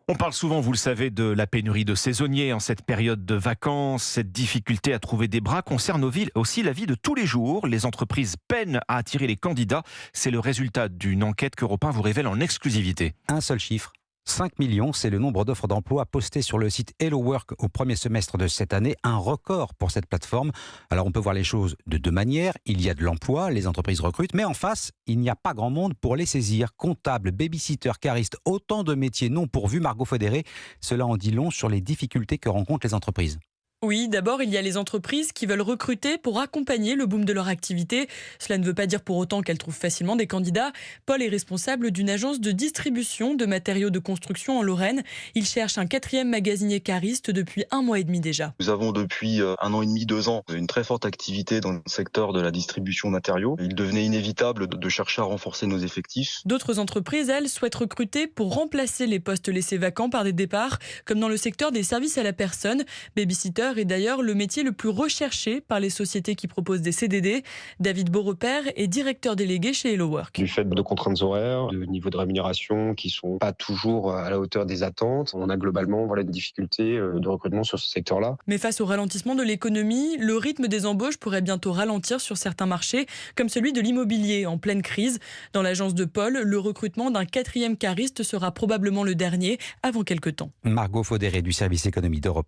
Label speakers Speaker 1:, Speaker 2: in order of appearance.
Speaker 1: On parle souvent, vous le savez, de la pénurie de saisonniers en cette période de vacances. Cette difficulté à trouver des bras concerne aussi la vie de tous les jours. Les entreprises peinent à attirer les candidats. C'est le résultat d'une enquête qu'Europe 1 vous révèle en exclusivité.
Speaker 2: Un seul chiffre. 5 millions, c'est le nombre d'offres d'emploi postées sur le site Hello Work au premier semestre de cette année, un record pour cette plateforme. Alors on peut voir les choses de deux manières. Il y a de l'emploi, les entreprises recrutent, mais en face, il n'y a pas grand monde pour les saisir. Comptable, babysitter, cariste, autant de métiers non pourvus. Margot Fodéré, cela en dit long sur les difficultés que rencontrent les entreprises.
Speaker 3: Oui, d'abord, il y a les entreprises qui veulent recruter pour accompagner le boom de leur activité. Cela ne veut pas dire pour autant qu'elles trouvent facilement des candidats. Paul est responsable d'une agence de distribution de matériaux de construction en Lorraine. Il cherche un 4e magasinier cariste depuis 1 mois et demi déjà.
Speaker 4: Nous avons depuis 1 an et demi, 2 ans, une très forte activité dans le secteur de la distribution de matériaux. Il devenait inévitable de chercher à renforcer nos effectifs.
Speaker 3: D'autres entreprises, elles, souhaitent recruter pour remplacer les postes laissés vacants par des départs, comme dans le secteur des services à la personne. Babysitter est d'ailleurs le métier le plus recherché par les sociétés qui proposent des CDD. David Beaurepaire est directeur délégué chez Hello Work.
Speaker 5: Du fait de contraintes horaires, de niveaux de rémunération qui sont pas toujours à la hauteur des attentes, on a globalement une difficulté de recrutement sur ce secteur-là.
Speaker 3: Mais face au ralentissement de l'économie, le rythme des embauches pourrait bientôt ralentir sur certains marchés, comme celui de l'immobilier en pleine crise. Dans l'agence de Paul, le recrutement d'un 4e cariste sera probablement le dernier avant quelques temps.
Speaker 2: Margot Fodéré du service économie d'Europe 1.